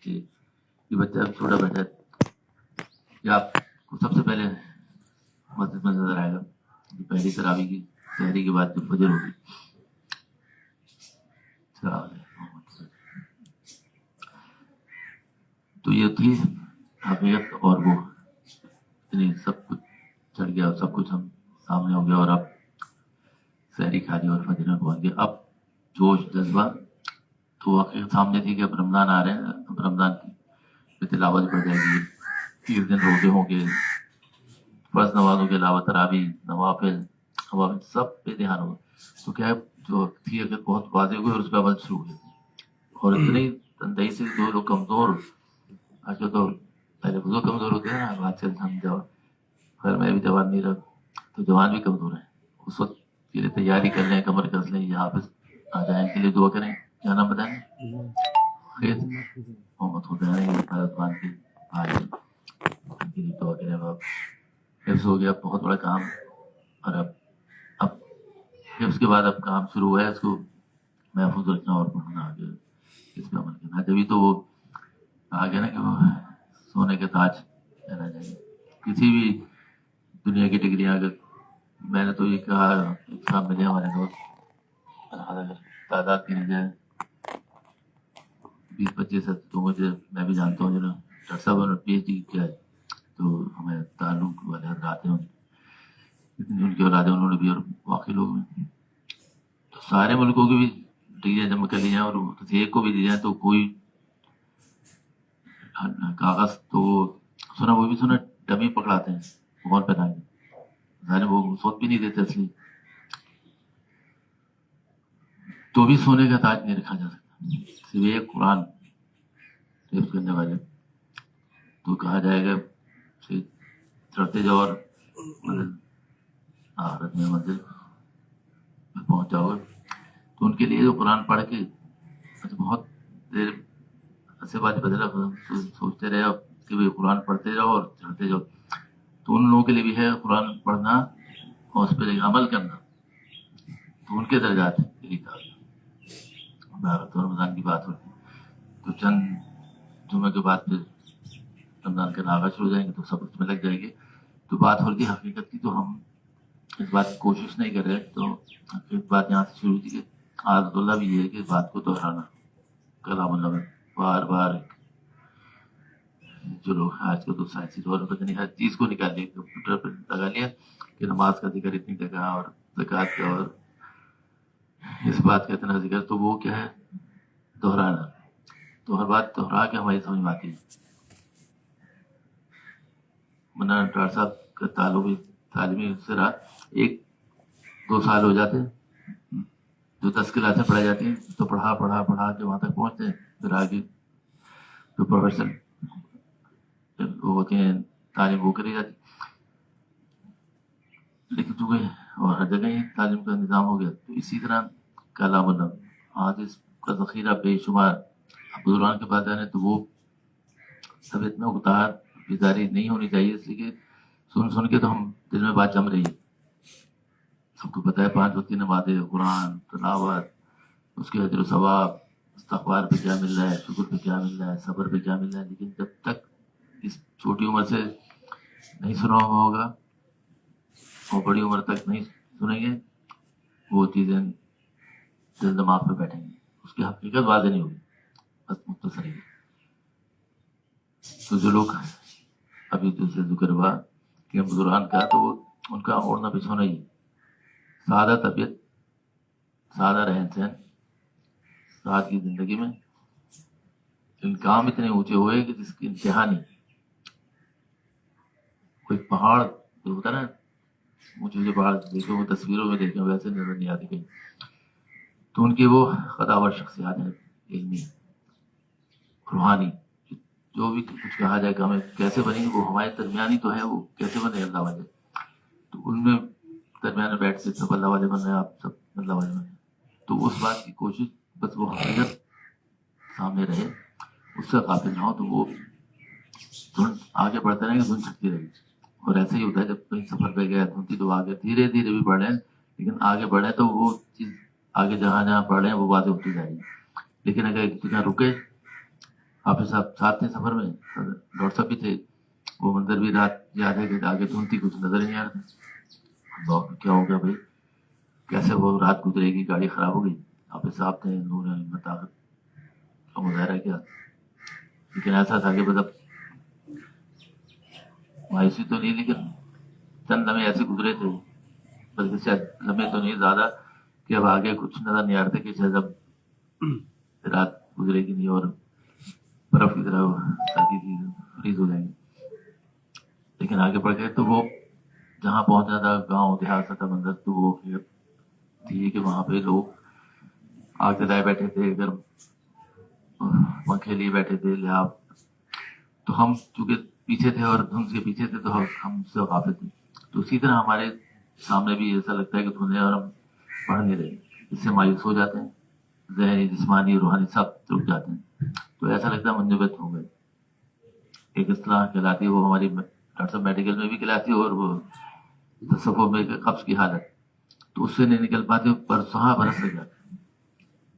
کہ یہ بچہ چھوٹا بیٹا ہے یا آپ کو سب سے پہلے مسجد میں نظر آئے گا پہلی تراویح کی سحری کے بعد جو فجر ہوگی. تو یہ تھی حقیقت، اور وہ اتنی سب کچھ چڑھ گیا، سب کچھ ہم سامنے ہو گیا، اور اب سحری کھا لی اور فجر میں پہنچ گیا. اب جوش جذبہ تو حقیقت سامنے تھی کہ اب رمضان آ رہے ہیں، اب رمضان کی تلاوت بڑھ جائے گی، 30 دن روزے ہوں گے، فرض نمازوں کے علاوہ تراویح، نوافل سب پہ دھیان ہوگا. تو کیا ہے جو تھی اگر بہت واضح ہوئی اور اس پہ عمل شروع ہوئی، اور اتنی تندہی سے جو لوگ کمزور، آج کل تو پہلے بزرگ کمزور ہوتے ہیں نا، آج کل ہم جوان، خیر میں بھی جوان نہیں رہا تو جوان بھی کمزور ہیں، اس وقت کے لیے تیاری کر لیں، کمر کس لیں، یہاں پہ آ جائیں، کے لیے دعا کریں. کیا نام بتائیں؟ محمد خدین عثمان کے بھائی، ان کے لیے دعا کریں. اب حفظ ہو گیا، بہت بڑا کام، اور اب حفظ کے بعد اب کام شروع ہوا ہے اس کو محفوظ رکھنا اور پڑھنا، آگے اس پہ عمل کرنا. جبھی تو وہ کہا گیا نا کہ وہ سونے کے تاج رہ جائیں گے. کسی بھی دنیا کی ڈگریاں اگر میں نے تو یہ کہا صاحب ملے ہمارے دوست، اگر تعداد کی جائے 20-25 ہے تو مجھے میں بھی جانتا ہوں جو نا ڈاکٹر صاحب انہوں نے پی ایچ ڈی کیا ہے، تو ہمیں تعلق والے حضرات ہیں ان کی اولاد انہوں نے بھی، اور باقی لوگ بھی، تو سارے ملکوں کی بھی ڈگریاں جمع کر لی ہیں، اور کسی ایک کو بھی دی جائیں تو کوئی کاغذ تو سنا، وہ بھی سنا ڈمی پکڑاتے ہیں فون پہ ڈالیں، ظاہر وہ سوت بھی نہیں دیتے اصلی، تو بھی سونے کا تاج نہیں رکھا جا سکتا. صرف ایک قرآن حفظ کرنے والے تو کہا جائے گا چڑھتے جاؤ اور آخرت میں منزل میں پہنچ جاؤ گے. تو ان کے لیے جو قرآن پڑھ کے بہت دیر سے بات بدلا سوچتے رہے اب کہ بھائی قرآن پڑھتے جاؤ اور چڑھتے جاؤ. تو ان لوگوں کے لیے بھی ہے قرآن پڑھنا اور اس پہ عمل کرنا، تو ان کے درجات رمضان کی بات ہوتی. تو چند جمعے کے بعد پھر رمضان کا ناغہ شروع ہو جائیں گے تو سب اس میں لگ جائے گے. تو بات ہو رہی حقیقت کی، تو ہم اس بات کی کوشش نہیں کر رہے. تو ایک بات یہاں سے شروع کی کہ عادت اللہ بھی یہ ہے کہ اس بات کو دہرانا، کلام اللہ میں بار بار. جو لوگ آج کل تو سائنسی طور پر نہیں ہر چیز کو نکال لیا، کمپیوٹر پہ لگا لیا کہ نماز کا ذکر اتنی جگہ اور زکوٰۃ کا اور اس بات کا اتنا ذکر، تو وہ کیا ہے دہرانا. تو ہر بات دہرا کے ہماری سمجھ میں آتی ہے. منع ڈاکٹر صاحب کا تعلیمی سے رہا 1-2 سال ہو جاتے ہیں، جو 10 کلاسیں پڑھائی جاتی ہیں تو پڑھا کے وہاں تک پہنچتے ہیں. پھر آگے جو پروفیشنل وہ ہوتے ہیں تعلیم وہ کری جاتی. لیکن چونکہ اور ہر جگہ ہی تعلیم کا نظام ہو گیا، تو اسی طرح کلام اللہ آج اس کا ذخیرہ بے شمار. بزرگان کے پاس جانے تو وہ طبیعت میں اتار بیداری نہیں ہونی چاہیے، اس لیے کہ سن کے تو ہم دل میں بات جم رہی ہے. سب کو پتہ ہے 5 وقت کی نمازیں، قرآن تلاوت، اس کے اجر و ثواب، استغفار پہ کیا مل رہا ہے، شکر پہ کیا مل رہا ہے، صبر پہ کیا مل رہا ہے. لیکن جب تک اس چھوٹی عمر سے نہیں سنا ہوا ہوگا اور بڑی عمر تک نہیں سنیں گے، وہ چیزیں دل دماغ پہ بیٹھیں گی، اس کی حقیقت واضح نہیں ہوگی. بس مختصر ہے. تو جو لوگ ابھی جیسے ذکر ہوا کہ بزرگان کا، تو ان کا اوڑھنا بچھونا ہی سادہ طبیعت، سادہ رہن سہن، سادگی زندگی میں. ان کام اتنے اونچے ہوئے کہ جس کی انتہا نہیں. کوئی پہاڑ جو ہوتا نا اونچے جو پہاڑ دیکھو، وہ تصویروں میں دیکھیں ویسے نظر نہیں آتی کہیں. تو ان کی وہ خداور شخصیات ہیں، علمی روحانی. جو بھی کچھ کہا جائے کہ ہمیں کیسے بنیں گے، وہ ہمارے درمیانی تو ہے، وہ کیسے بنے اللہ والے. تو ان میں درمیان میں بیٹھ کے سب اللہ والے بن رہے ہیں، آپ سب اللہ والے بن رہے ہیں. تو اس بات کی کوشش بس وہ حقیقت سامنے رہے، اس سے غافل نہ ہو. تو وہ دھن آگے بڑھتے رہیں گے، دھن چھٹتی رہے گی. اور ایسے ہی ہوتا ہے جب کہیں سفر پہ گیا دھنتی تو آگے دھیرے دھیرے بھی بڑھ رہے ہیں، لیکن آگے بڑھیں تو وہ چیز آگے جہاں جہاں بڑھ رہے ہیں وہ واضح ہوتی جائے گی. لیکن اگر ایک جگہ رکے حافظ صاحب ساتھ تھے سفر میں, ڈاکٹر صاحب بھی تھے. وہ منظر بھی رات یاد ہے کہ آگے دھند تھی, کچھ نظر نہیں آ رہا تھا. کیا ہو گیا بھائی, کیسے وہ رات گزرے گی, گاڑی خراب ہو گئی. حافظ صاحب تھے, نور ہمت طاقت کا مظاہرہ کیا. لیکن ایسا تھا کہ مطلب مایوسی تو نہیں, لیکن چند لمحے ایسے گزرے تھے, بلکہ شاید لمحے تو نہیں زیادہ, کہ اب آگے کچھ نظر نہیں آ رہا تھا کہ شاید اب رات گزرے گی نہیں اور برف کی طرح سردی تھی, فریز ہو جائیں گے. لیکن آگے بڑھ گئے تو وہ جہاں پہنچنا تھا, گاؤں دیہات تھا منظر, تو وہ تھی کہ وہاں پہ لوگ آگ جلائے بیٹھے تھے, گرم پنکھے لیے بیٹھے تھے, لحاظ. تو ہم چونکہ پیچھے تھے اور دھند کے پیچھے تھے, تو ہم سے غافل تھے. تو اسی طرح ہمارے سامنے بھی ایسا لگتا ہے کہ دھند ہے اور ہم پڑھ نہیں رہے, اس سے مایوس ہو جاتے ہیں, ذہنی جسمانی روحانی سب رک جاتے ہیں. تو ایسا لگتا ہے منجمد ہو گئے. ایک اصطلاح کہلاتی ہے, وہ ہماری ڈاکٹر صاحب میڈیکل میں بھی کہلاتی ہے, اور وہ تصوف میں قبض کی حالت, تو اس سے نہیں نکل پاتے, برسوں برس لگ جاتے ہیں.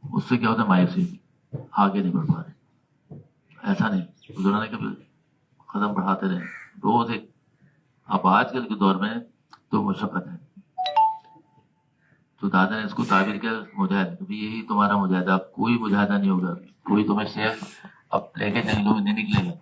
اس سے کیا ہوتا ہے, مایوسی, آگے نہیں بڑھ پا رہے. ایسا نہیں, بزرگوں نے کبھی قدم بڑھاتے رہے روز ایک. اب آج کل کے دور میں تو مشقت ہے, تو دادا نے اس کو تعبیر کیا مجاہدہ, کبھی یہی تمہارا مجاہدہ, اب کوئی مجاہدہ نہیں ہوگا, کوئی تمہیں شیخ اب لے کے چلنے نہیں نکلے گا.